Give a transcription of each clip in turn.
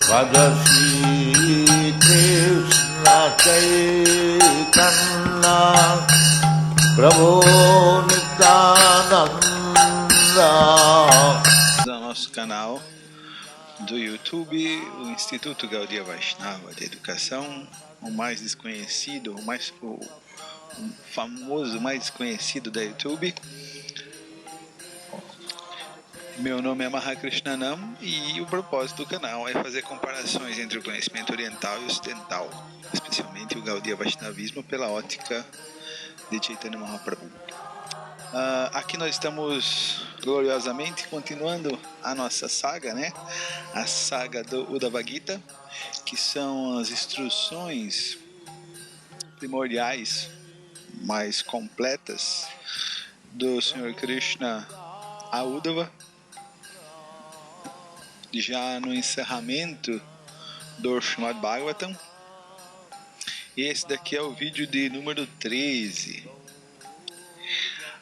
Radhasi Krishna Chaitanya Prabhu Nityananda. No nosso canal do YouTube, o Instituto Gaudiya Vaishnava de Educação, o mais desconhecido, o famoso, mais desconhecido da YouTube. Meu nome é Mahakrishnanam e o propósito do canal é fazer comparações entre o conhecimento oriental e ocidental, especialmente o Gaudiya Vaishnavismo pela ótica de Chaitanya Mahaprabhu. Aqui nós estamos gloriosamente continuando a nossa saga, né? A saga do Uddhava Gita, que são as instruções primordiais mais completas do Senhor Krishna a Uddhava, já no encerramento do Srimad Bhagavatam. E esse daqui é o vídeo de número 13,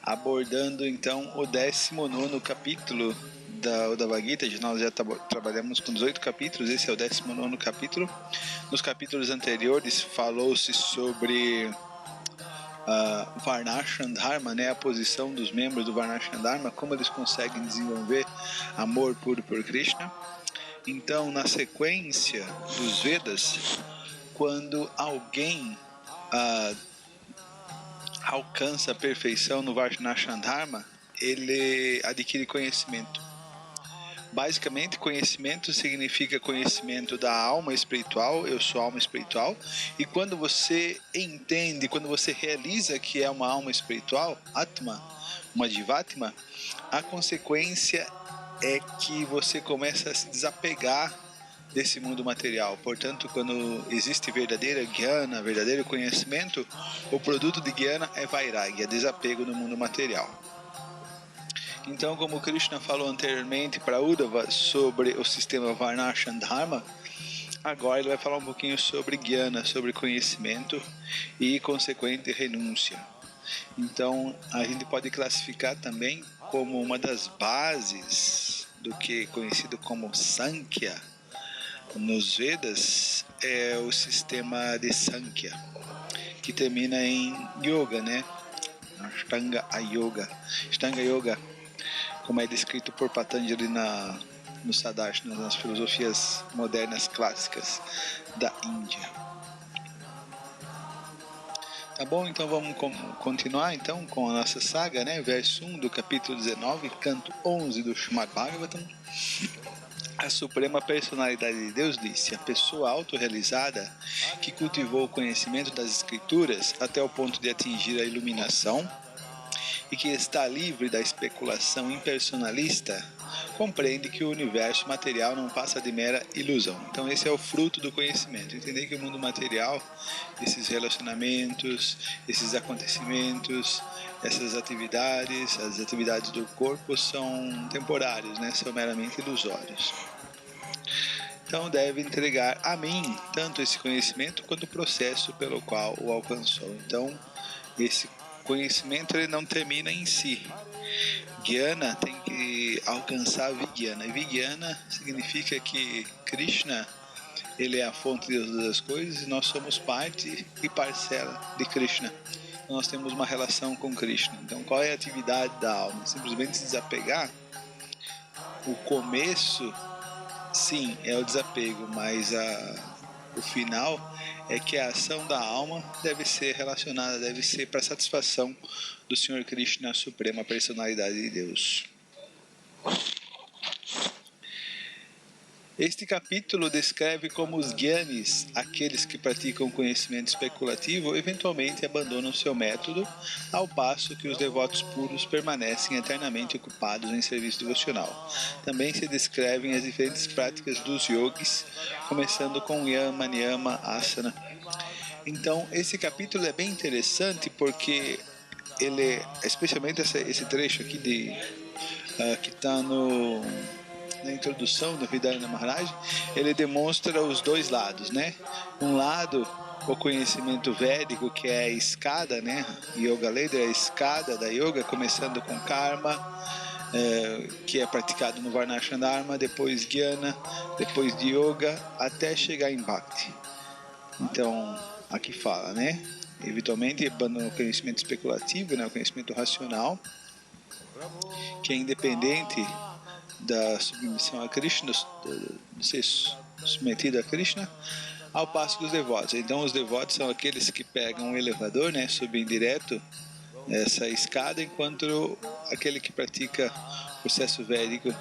abordando então o 19º capítulo da Uddhava Gita. Nós já trabalhamos com 18 capítulos, esse é o 19º capítulo. Nos capítulos anteriores falou-se sobre Varnashram Dharma, né, a posição dos membros do Varnashram Dharma, como eles conseguem desenvolver amor puro por Krishna. Então, na sequência dos Vedas, quando alguém alcança a perfeição no Varnashram Dharma, ele adquire conhecimento. Basicamente, conhecimento significa conhecimento da alma espiritual. Eu sou alma espiritual. E quando você entende, quando você realiza que é uma alma espiritual, Atma, uma Jivatma, a consequência é que você começa a se desapegar desse mundo material. Portanto, quando existe verdadeira Jnana, verdadeiro conhecimento, o produto de Jnana é Vairagya, desapego no mundo material. Então, como Krishna falou anteriormente para Uddhava sobre o sistema Varnashram Dharma, agora ele vai falar um pouquinho sobre Jnana, sobre conhecimento e consequente renúncia. Então, a gente pode classificar também como uma das bases do que é conhecido como Sankhya nos Vedas, é o sistema de Sankhya, que termina em Yoga, né? Ashtanga Yoga. Ashtanga Yoga, como é descrito por Patanjali no Sadhana, nas filosofias modernas clássicas da Índia. Tá bom, então vamos continuar então com a nossa saga, né? Verso 1 do capítulo 19, canto 11 do Srimad Bhagavatam. A Suprema Personalidade de Deus disse: a pessoa autorrealizada que cultivou o conhecimento das Escrituras até o ponto de atingir a iluminação e que está livre da especulação impersonalista, compreende que o universo material não passa de mera ilusão. Então esse é o fruto do conhecimento. Entender que o mundo material, esses relacionamentos, esses acontecimentos, essas atividades, as atividades do corpo são temporários, né? São meramente ilusórios. Então deve entregar a mim tanto esse conhecimento quanto o processo pelo qual o alcançou. Então esse conhecimento ele não termina em si. Jnana tem que alcançar Vijnana. E Vijnana significa que Krishna ele é a fonte de todas as coisas e nós somos parte e parcela de Krishna. Então, nós temos uma relação com Krishna. Então qual é a atividade da alma? Simplesmente se desapegar. O começo, sim, é o desapego, mas o final é que a ação da alma deve ser relacionada, deve ser para satisfação do Senhor Krishna, a Suprema Personalidade de Deus. Este capítulo descreve como os Gyanis, aqueles que praticam conhecimento especulativo, eventualmente abandonam seu método, ao passo que os devotos puros permanecem eternamente ocupados em serviço devocional. Também se descrevem as diferentes práticas dos yogis, começando com Yama, Niyama, Asana. Então, esse capítulo é bem interessante porque ele, especialmente esse trecho aqui que está na introdução do Hridayana Maharaj, ele demonstra os dois lados, né? Um lado, o conhecimento védico, que é a escada, né? Yoga Leda é a escada da yoga, começando com karma, que é praticado no Varnashram Dharma, depois Jnana, depois de Yoga, até chegar em Bhakti. Então, aqui fala, né? Eventualmente, abandona o conhecimento especulativo, né? O conhecimento racional, que é independente da submissão a Krishna, de ser submetido a Krishna, ao passo que os devotos. Então, os devotos são aqueles que pegam um elevador, né? Subem direto essa escada, enquanto aquele que pratica o processo védico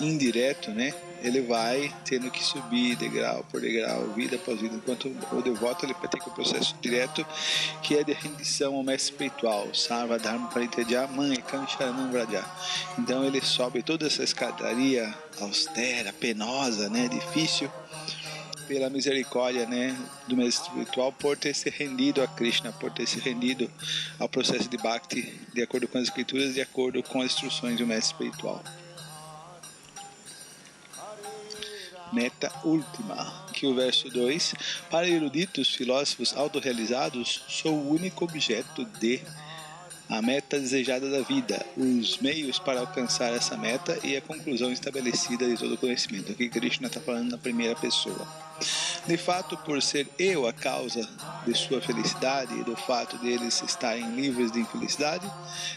indireto, né? Ele vai tendo que subir degrau por degrau, vida após vida, enquanto o devoto ele pratica o processo direto, que é de rendição ao mestre espiritual, Sarva Dharma Parityaja Manekam Sharanam Vraja. Então ele sobe toda essa escadaria austera, penosa, né? Difícil, pela misericórdia, né, do mestre espiritual, por ter se rendido a Krishna, por ter se rendido ao processo de Bhakti, de acordo com as escrituras, de acordo com as instruções do mestre espiritual. Meta última, que o verso 2: para eruditos filósofos autorrealizados, sou o único objeto de a meta desejada da vida, os meios para alcançar essa meta e a conclusão estabelecida de todo o conhecimento. Aqui Krishna está falando na primeira pessoa. De fato, por ser eu a causa de sua felicidade e do fato deles estarem livres de infelicidade,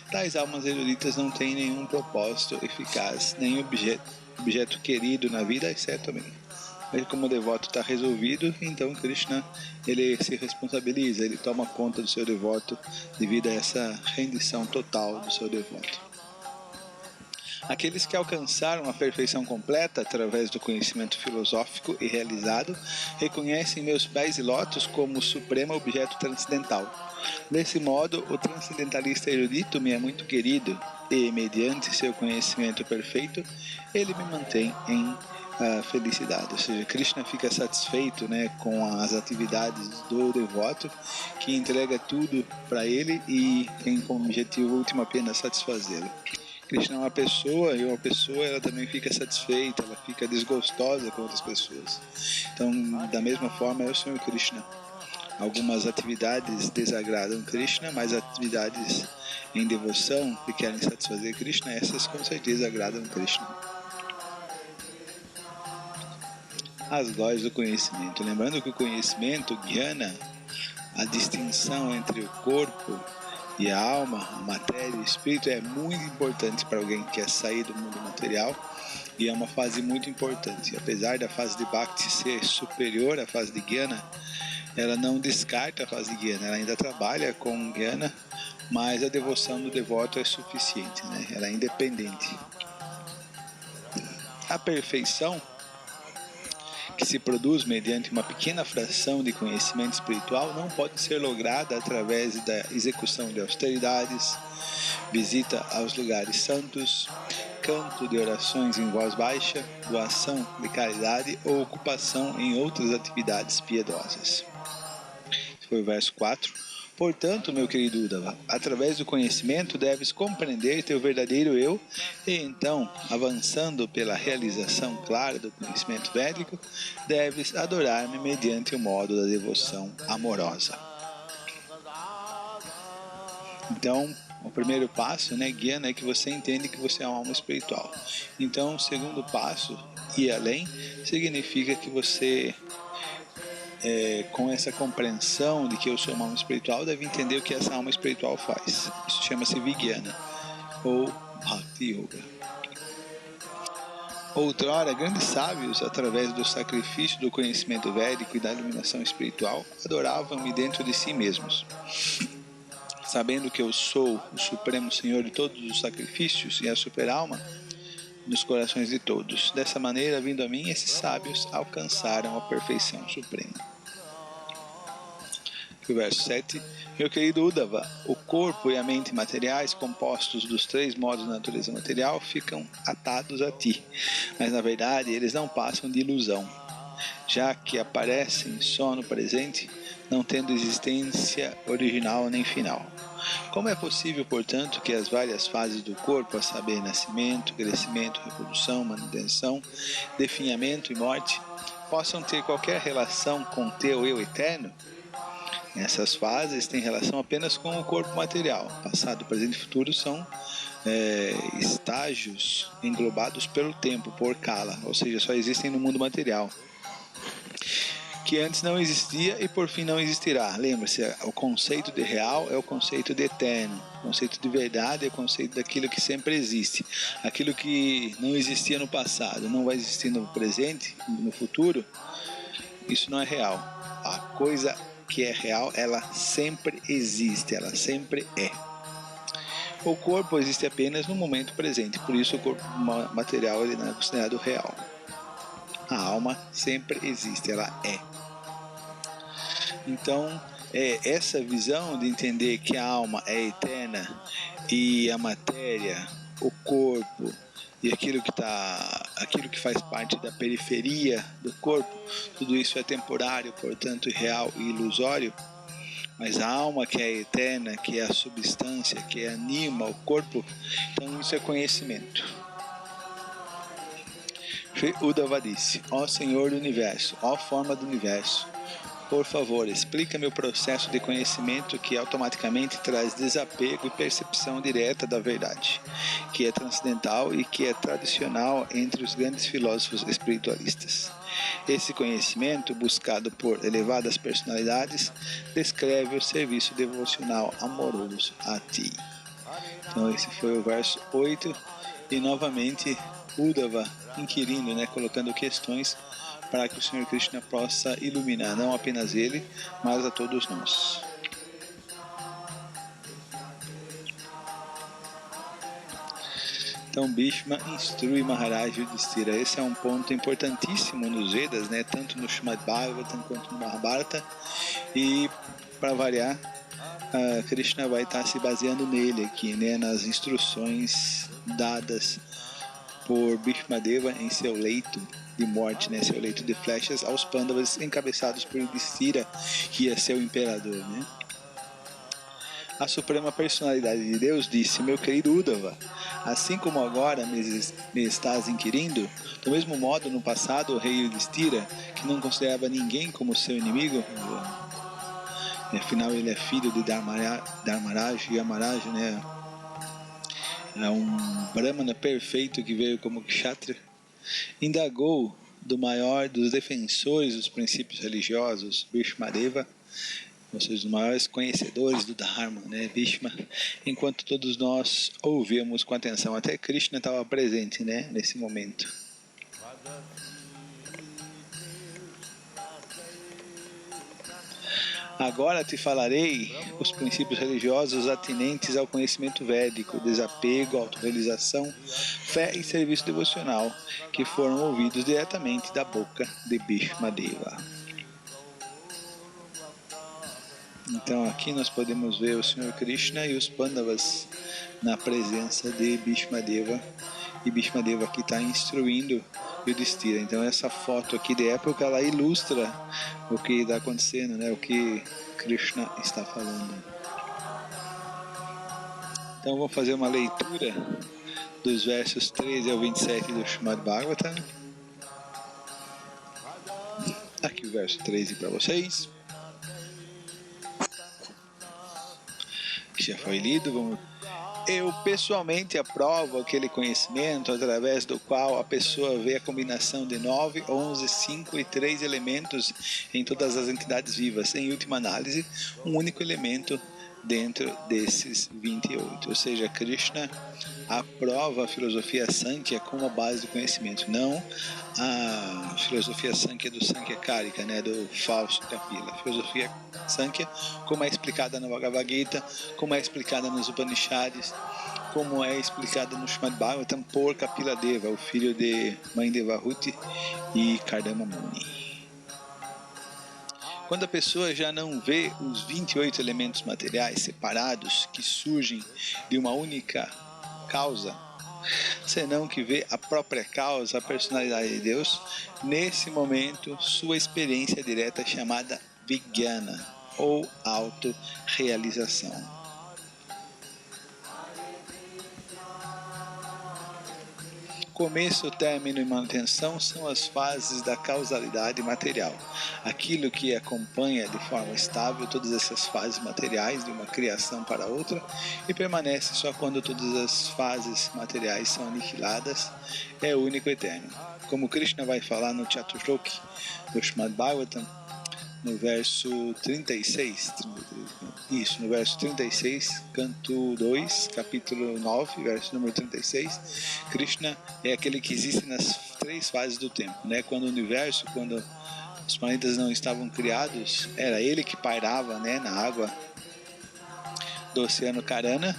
tais almas eruditas não têm nenhum propósito eficaz, nem objeto querido na vida, exceto a mim. Mas como o devoto está resolvido, então Krishna ele se responsabiliza, ele toma conta do seu devoto devido a essa rendição total do seu devoto. Aqueles que alcançaram a perfeição completa através do conhecimento filosófico e realizado reconhecem meus pés e lótus como o supremo objeto transcendental. Desse modo, o transcendentalista erudito me é muito querido e, mediante seu conhecimento perfeito, ele me mantém em felicidade. Ou seja, Krishna fica satisfeito, né, com as atividades do devoto, que entrega tudo para ele e tem como objetivo último apenas satisfazê-lo. Krishna é uma pessoa, e uma pessoa ela também fica satisfeita, ela fica desgostosa com outras pessoas. Então, da mesma forma, é o Senhor Krishna. Algumas atividades desagradam Krishna, mas atividades em devoção que querem satisfazer Krishna, essas com certeza agradam Krishna. As glórias do conhecimento. Lembrando que o conhecimento, Jnana, a distinção entre o corpo e a alma, a matéria e o espírito, é muito importante para alguém que quer sair do mundo material, e é uma fase muito importante. Apesar da fase de Bhakti ser superior à fase de Jnana, ela não descarta a fase de Jnana, ela ainda trabalha com Jnana, mas a devoção do devoto é suficiente, né? Ela é independente. A perfeição que se produz mediante uma pequena fração de conhecimento espiritual não pode ser lograda através da execução de austeridades, visita aos lugares santos, canto de orações em voz baixa, doação de caridade ou ocupação em outras atividades piedosas. Esse foi o verso 4. Portanto, meu querido Uddhava, através do conhecimento deves compreender teu verdadeiro eu e então, avançando pela realização clara do conhecimento védico, deves adorar-me mediante o modo da devoção amorosa. Então, o primeiro passo, né, Jnana, é que você entende que você é uma alma espiritual. Então, o segundo passo, ir além, significa que você, com essa compreensão de que eu sou uma alma espiritual, deve entender o que essa alma espiritual faz. Isso chama-se Vijnana, ou Bhakti Yoga. Outrora, grandes sábios, através do sacrifício do conhecimento védico e da iluminação espiritual, adoravam-me dentro de si mesmos. Sabendo que eu sou o Supremo Senhor de todos os sacrifícios e a super-alma nos corações de todos. Dessa maneira, vindo a mim, esses sábios alcançaram a perfeição suprema. O verso 7. Meu querido Uddhava, o corpo e a mente materiais, compostos dos três modos da natureza material, ficam atados a ti, mas na verdade eles não passam de ilusão, já que aparecem só no presente, não tendo existência original nem final. Como é possível, portanto, que as várias fases do corpo, a saber, nascimento, crescimento, reprodução, manutenção, definhamento e morte, possam ter qualquer relação com teu eu eterno? Essas fases têm relação apenas com o corpo material. Passado, presente e futuro são estágios englobados pelo tempo, por Kala, ou seja, só existem no mundo material, que antes não existia e por fim não existirá. Lembra-se, o conceito de real é o conceito de eterno, o conceito de verdade é o conceito daquilo que sempre existe. Aquilo que não existia no passado, não vai existir no presente, no futuro, isso não é real. A coisa que é real, ela sempre existe, ela sempre é. O corpo existe apenas no momento presente, por isso o corpo material ele não é considerado real. A alma sempre existe, ela é. Então, essa visão de entender que a alma é eterna e a matéria, o corpo e aquilo que faz parte da periferia do corpo, tudo isso é temporário, portanto irreal e ilusório. Mas a alma que é eterna, que é a substância, que anima o corpo, então isso é conhecimento. Sri Uddhava disse: ó Senhor do Universo, ó forma do Universo, por favor, explica-me o processo de conhecimento que automaticamente traz desapego e percepção direta da verdade, que é transcendental e que é tradicional entre os grandes filósofos espiritualistas. Esse conhecimento, buscado por elevadas personalidades, descreve o serviço devocional amoroso a ti. Então esse foi o verso 8 e novamente Uddhava inquirindo, colocando questões para que o Senhor Krishna possa iluminar não apenas ele, mas a todos nós. Então Bhishma instrui Maharaj Yudhishthira. Esse é um ponto importantíssimo nos Vedas, tanto no Srimad Bhagavatam quanto no Mahabharata. E para variar, Krishna vai estar se baseando nele aqui, nas instruções dadas por Bhishma Deva em seu leito de morte, seu leito de flechas, aos Pandavas encabeçados por Yudhishthira, que ia ser o imperador. A Suprema Personalidade de Deus disse: meu querido Uddhava, assim como agora me estás inquirindo, do mesmo modo no passado o rei Yudhishthira, que não considerava ninguém como seu inimigo, afinal ele é filho de Dharmaraj, e Yamaraj é um Brahmana perfeito que veio como Kshatriya, indagou do maior dos defensores dos princípios religiosos, Bhishma Deva, ou seja, os maiores conhecedores do Dharma, Bhishma, enquanto todos nós ouvíamos com atenção. Até Krishna estava presente, nesse momento. Agora te falarei os princípios religiosos atinentes ao conhecimento védico, desapego, autorrealização, fé e serviço devocional, que foram ouvidos diretamente da boca de Bhishma Deva. Então aqui nós podemos ver o Senhor Krishna e os Pandavas na presença de Bhishma Deva, e Bhishma Deva aqui está instruindo Yudhishthira. Então essa foto aqui de época, ela ilustra o que está acontecendo, o que Krishna está falando. Então vou fazer uma leitura dos versos 13 ao 27 do Srimad Bhagavatam. Aqui o verso 13 para vocês. Que já foi lido, vamos. Eu pessoalmente aprovo aquele conhecimento através do qual a pessoa vê a combinação de 9, 11, 5 e 3 elementos em todas as entidades vivas. Em última análise, um único elemento dentro desses 28. Ou seja, Krishna aprova a filosofia Sankhya como a base do conhecimento, não a filosofia Sankhya do Sankhya Karika, do falso Kapila. A filosofia Sankhya, como é explicada na Bhagavad Gita, como é explicada nos Upanishads, como é explicada no Srimad Bhagavatam por Kapila Deva, o filho de mãe Devahuti e Kardama Muni. Quando a pessoa já não vê os 28 elementos materiais separados que surgem de uma única causa, senão que vê a própria causa, a personalidade de Deus, nesse momento sua experiência direta é chamada Vijnana, ou autorrealização. Começo, término e manutenção são as fases da causalidade material. Aquilo que acompanha de forma estável todas essas fases materiais de uma criação para outra e permanece só quando todas as fases materiais são aniquiladas, é o único eterno. Como Krishna vai falar no Chaturshloki do Srimad Bhagavatam, no verso 36, no verso 36, canto 2, capítulo 9, verso número 36, Krishna é aquele que existe nas três fases do tempo, né? Quando os planetas não estavam criados, era ele que pairava, né, na água do oceano Karana.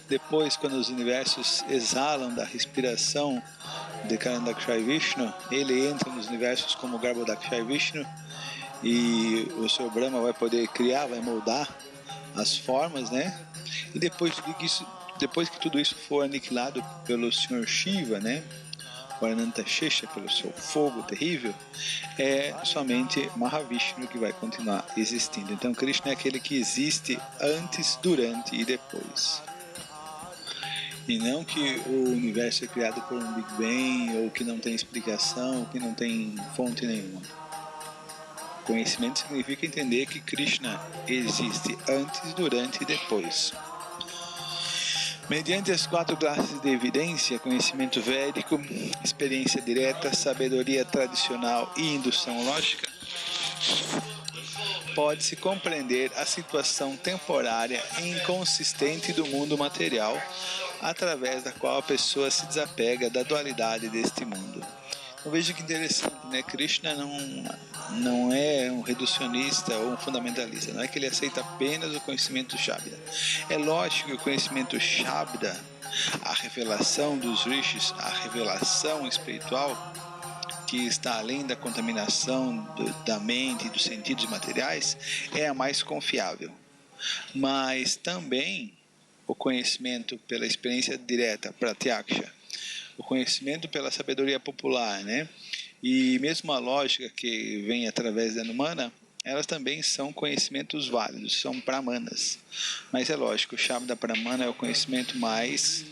Depois, quando os universos exalam da respiração de Karandakshai Vishnu, ele entra nos universos como Garbhodakshai Vishnu, e o Senhor Brahma vai poder criar, vai moldar as formas, né? E depois que tudo isso for aniquilado pelo Senhor Shiva, né? O Ananta Shesha, pelo seu fogo terrível, é somente Mahavishnu que vai continuar existindo. Então Krishna é aquele que existe antes, durante e depois. E não que o universo é criado por um Big Bang, ou que não tem explicação, ou que não tem fonte nenhuma. Conhecimento significa entender que Krishna existe antes, durante e depois. Mediante as quatro classes de evidência, conhecimento védico, experiência direta, sabedoria tradicional e indução lógica, pode-se compreender a situação temporária e inconsistente do mundo material, através da qual a pessoa se desapega da dualidade deste mundo. Eu vejo que interessante, né? Krishna não é um reducionista ou um fundamentalista, não é que ele aceita apenas o conhecimento Shabda. É lógico que o conhecimento Shabda, a revelação dos rishis, a revelação espiritual, que está além da contaminação da mente e dos sentidos materiais, é a mais confiável. Mas também o conhecimento pela experiência direta, pratyaksha, o conhecimento pela sabedoria popular, né? E mesmo a lógica que vem através da Anumana, elas também são conhecimentos válidos, são pramanas. Mas é lógico, o Shabda Pramana é o conhecimento mais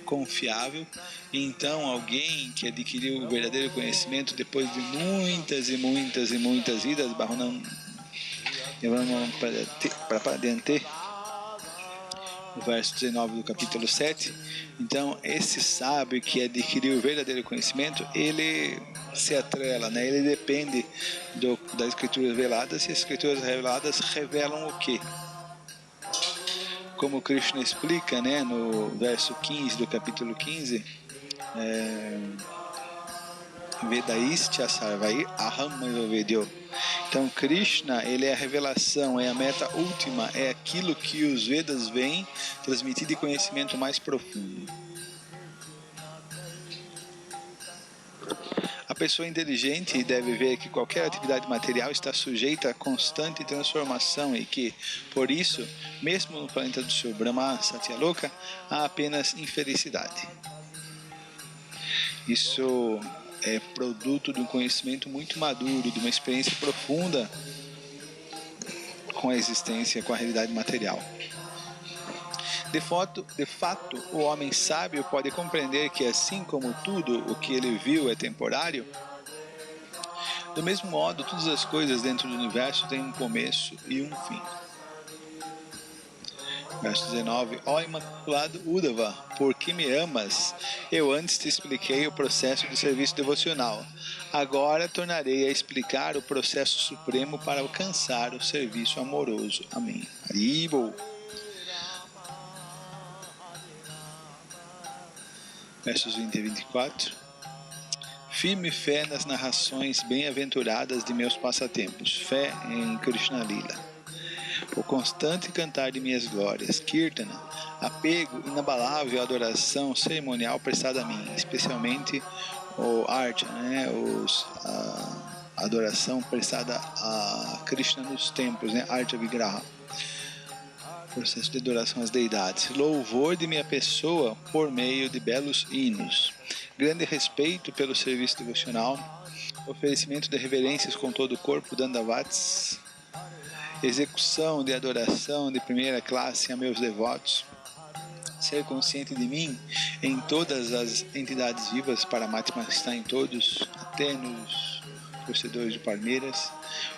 confiável. Então, alguém que adquiriu o verdadeiro conhecimento depois de muitas e muitas e muitas idas, para diante, o verso 19 do capítulo 7. Então, esse sábio que adquiriu o verdadeiro conhecimento, ele se atrela, né? Ele depende das escrituras veladas, e as escrituras reveladas revelam o quê? Como Krishna explica, né, no verso 15 do capítulo 15, Vedaistya sarvai aham vedyo. Então Krishna, ele é a revelação, é a meta última, é aquilo que os Vedas vêm transmitir de conhecimento mais profundo. A pessoa inteligente deve ver que qualquer atividade material está sujeita a constante transformação e que, por isso, mesmo no planeta do Senhor Brahma, Satyaloka, há apenas infelicidade. Isso é produto de um conhecimento muito maduro, de uma experiência profunda com a existência, com a realidade material. De fato, o homem sábio pode compreender que, assim como tudo o que ele viu é temporário, do mesmo modo, todas as coisas dentro do universo têm um começo e um fim. Verso 19. Ó Imaculado Uddhava, por que me amas? Eu antes te expliquei o processo de serviço devocional. Agora tornarei a explicar o processo supremo para alcançar o serviço amoroso. Amém. Haribol. Versos 20 e 24. Firme fé nas narrações bem-aventuradas de meus passatempos. Fé em Krishna Lila. O constante cantar de minhas glórias, Kirtana, apego inabalável à adoração cerimonial prestada a mim, especialmente o Archana, né, a adoração prestada a Krishna nos templos, né, Archa Vigraha, processo de adoração às deidades, louvor de minha pessoa por meio de belos hinos, grande respeito pelo serviço devocional, oferecimento de reverências com todo o corpo, Dandavats, execução de adoração de primeira classe a meus devotos, ser consciente de mim em todas as entidades vivas, Paramatma está em todos, até nos torcedores de palmeiras.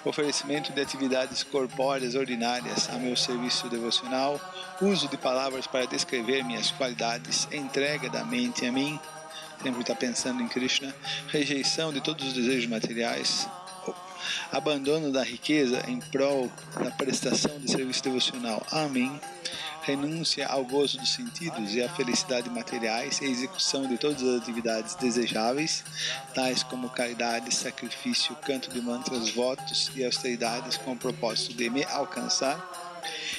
Oferecimento de atividades corpóreas ordinárias a meu serviço devocional, uso de palavras para descrever minhas qualidades, entrega da mente a mim, sempre está pensando em Krishna, rejeição de todos os desejos materiais, abandono da riqueza em prol da prestação de serviço devocional a mim, renúncia ao gozo dos sentidos e à felicidade materiais e execução de todas as atividades desejáveis, tais como caridade, sacrifício, canto de mantras, votos e austeridades com o propósito de me alcançar.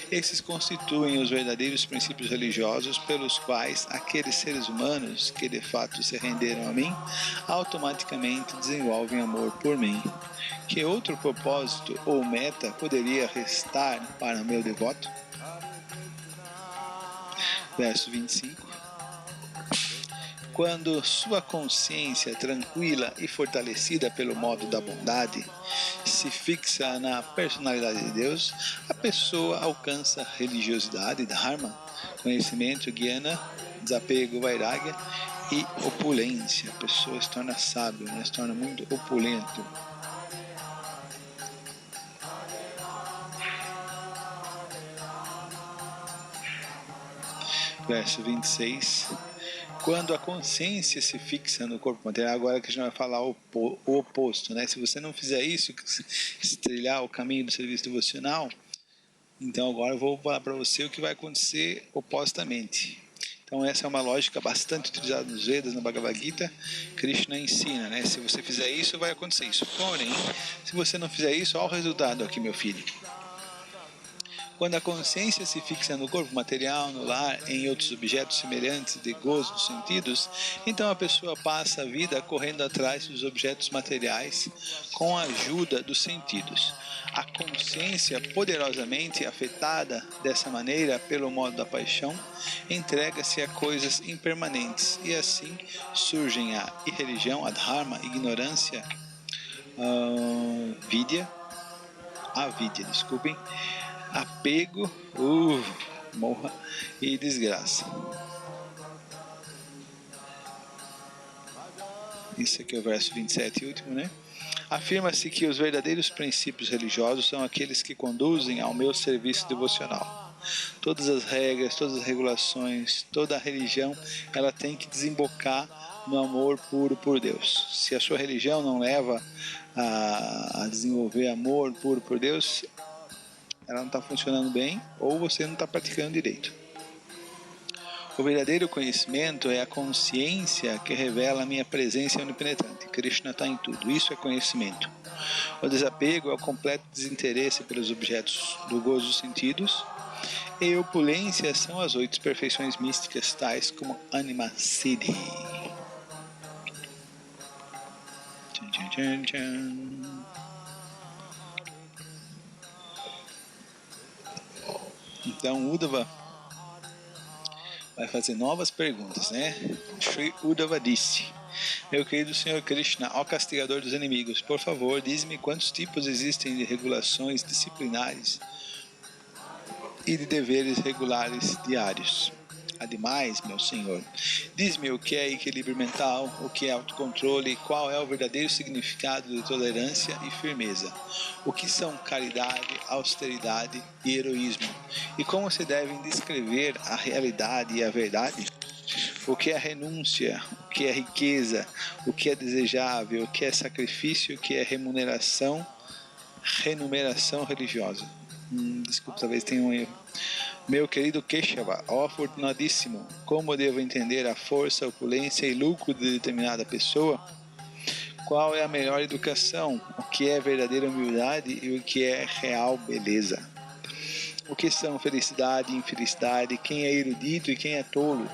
Esses constituem os verdadeiros princípios religiosos pelos quais aqueles seres humanos que de fato se renderam a mim automaticamente desenvolvem amor por mim. Que outro propósito ou meta poderia restar para meu devoto? Verso 25. Quando sua consciência tranquila e fortalecida pelo modo da bondade se fixa na personalidade de Deus, a pessoa alcança religiosidade, dharma, conhecimento, jnana, desapego, vairagya e opulência. A pessoa se torna sábio, né? Se torna muito opulento. Verso 26. Quando a consciência se fixa no corpo material, agora que a gente vai falar o oposto, né? Se você não fizer isso, se trilhar o caminho do serviço devocional, então agora eu vou falar para você o que vai acontecer opostamente. Então essa é uma lógica bastante utilizada nos Vedas, na Bhagavad Gita. Krishna ensina, né? Se você fizer isso, vai acontecer isso. Porém, se você não fizer isso, olha o resultado aqui, meu filho. Quando a consciência se fixa no corpo material, no lar, em outros objetos semelhantes de gozo dos sentidos, então a pessoa passa a vida correndo atrás dos objetos materiais com a ajuda dos sentidos. A consciência, poderosamente afetada dessa maneira pelo modo da paixão, entrega-se a coisas impermanentes e assim surgem a irreligião, a dharma, ignorância, avidya, desculpem, apego, morra e desgraça. Isso aqui é o verso 27 e último, né? Afirma-se que os verdadeiros princípios religiosos são aqueles que conduzem ao meu serviço devocional. Todas as regras, todas as regulações, toda a religião, ela tem que desembocar no amor puro por Deus. Se a sua religião não leva a desenvolver amor puro por Deus, ela não está funcionando bem ou você não está praticando direito. O verdadeiro conhecimento é a consciência que revela a minha presença onipenetrante. Krishna está em tudo. Isso é conhecimento. O desapego é o completo desinteresse pelos objetos do gozo dos sentidos. E opulência são as 8 perfeições místicas, tais como Anima Siddhi. Tchan, tchan, tchan. Então Uddhava vai fazer novas perguntas, né? Sri Uddhava disse: meu querido Senhor Krishna, ó castigador dos inimigos, por favor, diz-me quantos tipos existem de regulações disciplinares e de deveres regulares diários. Ademais, meu Senhor, diz-me o que é equilíbrio mental, o que é autocontrole, qual é o verdadeiro significado de tolerância e firmeza, o que são caridade, austeridade e heroísmo, e como se devem descrever a realidade e a verdade, o que é renúncia, o que é riqueza, o que é desejável, o que é sacrifício, o que é renumeração religiosa. Desculpa, talvez tenha um erro. Meu querido Keshava, ó afortunadíssimo, como devo entender a força, opulência e lucro de determinada pessoa? Qual é a melhor educação? O que é verdadeira humildade e o que é real beleza? O que são felicidade e infelicidade? Quem é erudito e quem é tolo?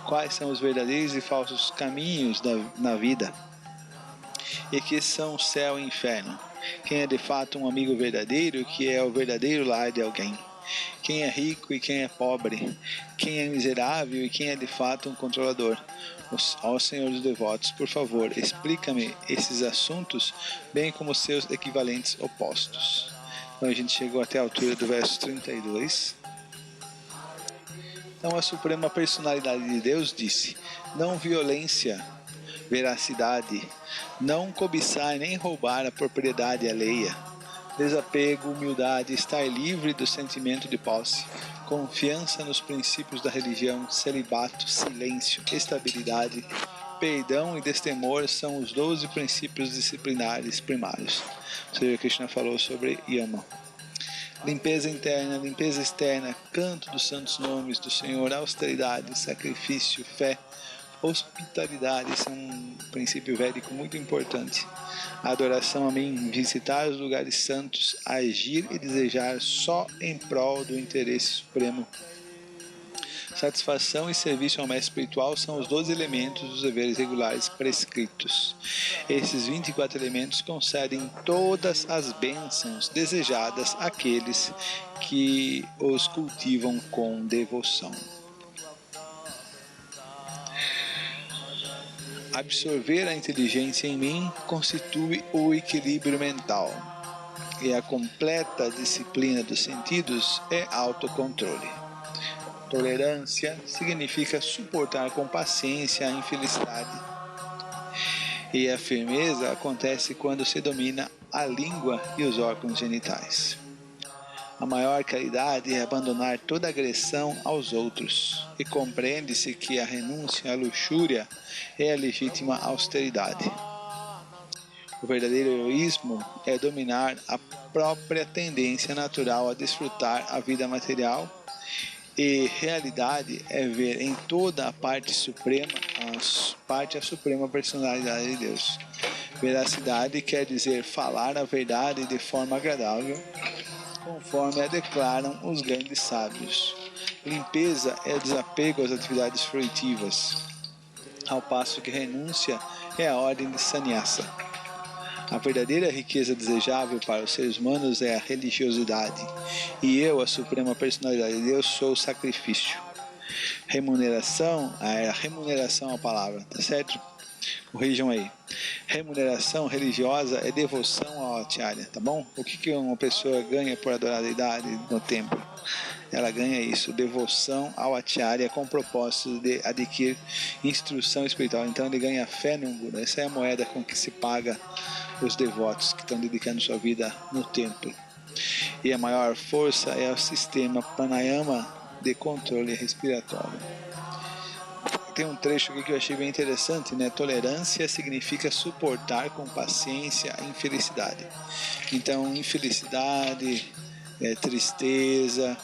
Quais são os verdadeiros e falsos caminhos na vida? E que são céu e inferno? Quem é de fato um amigo verdadeiro e que é o verdadeiro lar de alguém? Quem é rico e quem é pobre? Quem é miserável e quem é de fato um controlador? Ó Senhor dos devotos, por favor, explica-me esses assuntos, bem como seus equivalentes opostos. Então a gente chegou até a altura do verso 32. Então a Suprema Personalidade de Deus disse: não violência, veracidade, não cobiçar nem roubar a propriedade alheia, desapego, humildade, estar livre do sentimento de posse, confiança nos princípios da religião, celibato, silêncio, estabilidade, perdão e destemor são os 12 princípios disciplinares primários. Ou seja, Krishna falou sobre Yama. Limpeza interna, limpeza externa, canto dos santos nomes do Senhor, austeridade, sacrifício, fé, hospitalidade, esse é um princípio védico muito importante. Adoração a mim, visitar os lugares santos, agir e desejar só em prol do interesse supremo. Satisfação e serviço ao mestre espiritual são os 12 elementos dos deveres regulares prescritos. Esses 24 elementos concedem todas as bênçãos desejadas àqueles que os cultivam com devoção. Absorver a inteligência em mim constitui o equilíbrio mental, e a completa disciplina dos sentidos é autocontrole. Tolerância significa suportar com paciência a infelicidade. E a firmeza acontece quando se domina a língua e os órgãos genitais. A maior caridade é abandonar toda agressão aos outros, e compreende-se que a renúncia à luxúria é a legítima austeridade. O verdadeiro egoísmo é dominar a própria tendência natural a desfrutar a vida material, e realidade é ver em toda a parte a suprema personalidade de Deus. Veracidade quer dizer falar a verdade de forma agradável, conforme a declaram os grandes sábios. Limpeza é desapego às atividades fruitivas, ao passo que renúncia é a ordem de sannyasa. A verdadeira riqueza desejável para os seres humanos é a religiosidade, e eu, a Suprema Personalidade de Deus, sou o sacrifício. Remuneração, remuneração é a palavra, tá certo? Corrijam aí. Remuneração religiosa é devoção ao Acharya, tá bom? O que uma pessoa ganha por adorar a deidade no templo? Ela ganha isso, devoção ao Acharya, com o propósito de adquirir instrução espiritual. Então ele ganha fé no Guru. Essa é a moeda com que se paga os devotos que estão dedicando sua vida no templo. E a maior força é o sistema pranayama de controle respiratório. Tem um trecho aqui que eu achei bem interessante, né? Tolerância significa suportar com paciência a infelicidade. Então, infelicidade, tristeza,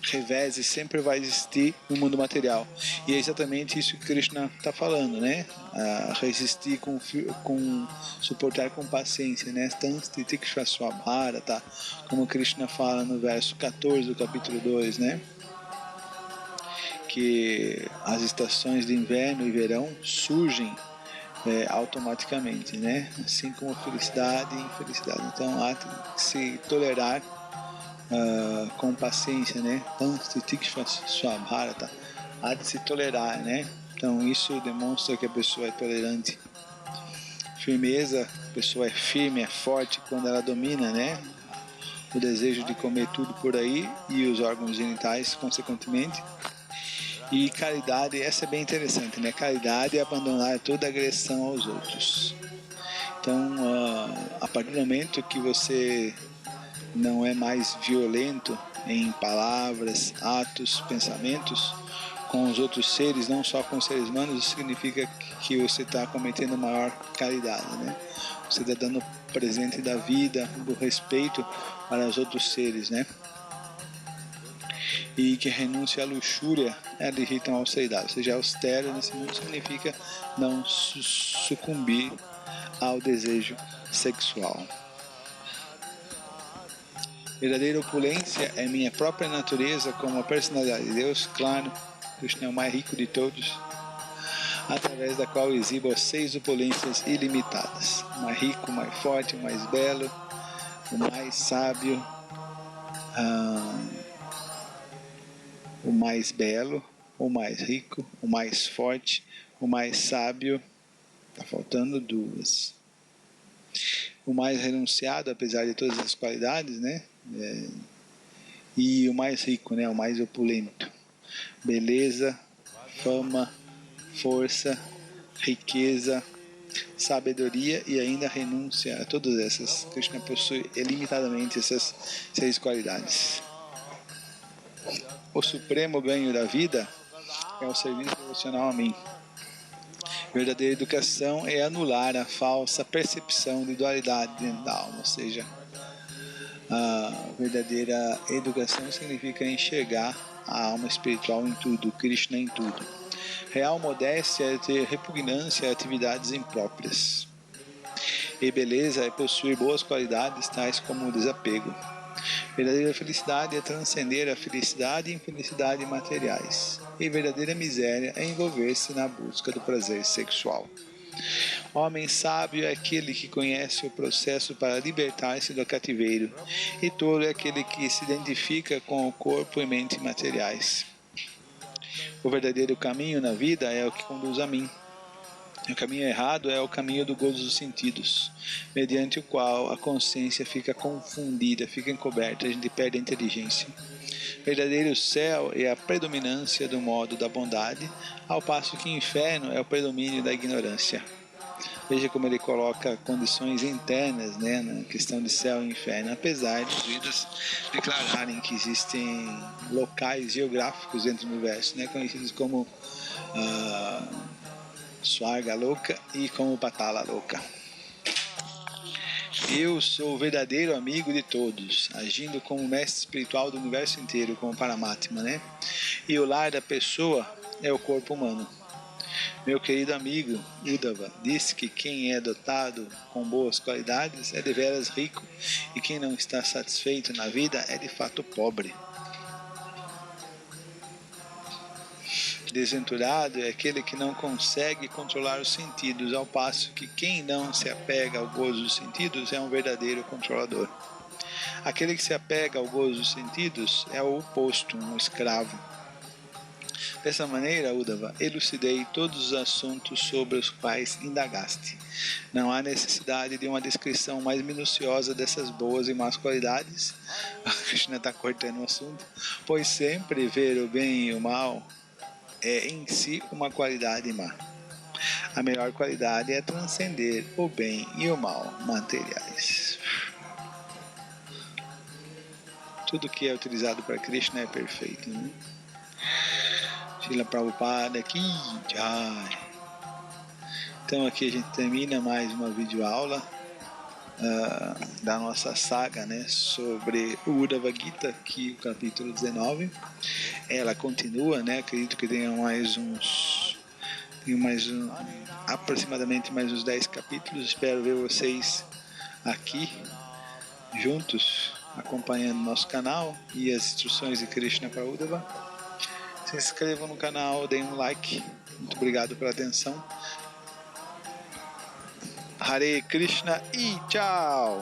reveses sempre vai existir no mundo material. E é exatamente isso que Krishna está falando, né? Resistir suportar com paciência, né? Tá? Como Krishna fala no verso 14 do capítulo 2, né? Que as estações de inverno e verão surgem automaticamente, né? Assim como felicidade e infelicidade. Então há que se tolerar com paciência, né? Há de se tolerar, né? Então isso demonstra que a pessoa é tolerante. Firmeza, a pessoa é firme, é forte quando ela domina, né? O desejo de comer tudo por aí e os órgãos genitais, consequentemente. E caridade, essa é bem interessante, né? Caridade é abandonar toda agressão aos outros. Então, a partir do momento que você não é mais violento em palavras, atos, pensamentos com os outros seres, não só com os seres humanos, isso significa que você está cometendo maior caridade, né? Você está dando presente da vida, do respeito para os outros seres, né? E que renúncia à luxúria é legítima austeridade, ou seja, austero nesse mundo significa não sucumbir ao desejo sexual. Verdadeira opulência é minha própria natureza como a personalidade de Deus, claro, Krishna é o mais rico de todos, através da qual exibo as 6 opulências ilimitadas, o mais rico, o mais forte, o mais belo, o mais sábio, o mais belo, o mais rico, o mais forte, o mais sábio, está faltando 2. O mais renunciado, apesar de todas as qualidades, né? e o mais rico, né, o mais opulento. Beleza, fama, força, riqueza, sabedoria e ainda renúncia a todas essas. Krishna possui ilimitadamente essas 6 qualidades. O supremo ganho da vida é o serviço devocional a mim. Verdadeira educação é anular a falsa percepção de dualidade dentro da alma, ou seja, a verdadeira educação significa enxergar a alma espiritual em tudo, Krishna em tudo. Real modéstia é ter repugnância a atividades impróprias. E beleza é possuir boas qualidades, tais como o desapego. Verdadeira felicidade é transcender a felicidade e infelicidade materiais. E verdadeira miséria é envolver-se na busca do prazer sexual. Homem sábio é aquele que conhece o processo para libertar-se do cativeiro, e tolo é aquele que se identifica com o corpo e mente materiais. O verdadeiro caminho na vida é o que conduz a mim. O caminho errado é o caminho do gozo dos sentidos, mediante o qual a consciência fica confundida, fica encoberta, a gente perde a inteligência. Verdadeiro céu é a predominância do modo da bondade, ao passo que inferno é o predomínio da ignorância. Veja como ele coloca condições internas, né, na questão de céu e inferno, apesar dos Vedas declararem que existem locais geográficos dentro do universo, né, conhecidos como Swarga Loka e como Patala Loka. Eu sou o verdadeiro amigo de todos, agindo como mestre espiritual do universo inteiro, como Paramatma, né? E o lar da pessoa é o corpo humano. Meu querido amigo Uddhava disse que quem é dotado com boas qualidades é deveras rico, e quem não está satisfeito na vida é de fato pobre. Desventurado é aquele que não consegue controlar os sentidos, ao passo que quem não se apega ao gozo dos sentidos é um verdadeiro controlador. Aquele que se apega ao gozo dos sentidos é o oposto, um escravo. Dessa maneira, Uddhava, elucidei todos os assuntos sobre os quais indagaste. Não há necessidade de uma descrição mais minuciosa dessas boas e más qualidades. A Krishna está cortando o assunto, pois sempre ver o bem e o mal é em si uma qualidade má. A melhor qualidade é transcender o bem e o mal materiais. Tudo que é utilizado para Krishna é perfeito, né? Srila Prabhupada aqui, Jai. Então aqui a gente termina mais uma videoaula da nossa saga, né, sobre o Uddhava Gita, aqui o capítulo 19. Ela continua, né, acredito que tenha aproximadamente mais uns 10 capítulos. Espero ver vocês aqui juntos, acompanhando nosso canal e as instruções de Krishna para Uddhava. Se inscrevam no canal, deem um like. Muito obrigado pela atenção. Hare Krishna e tchau!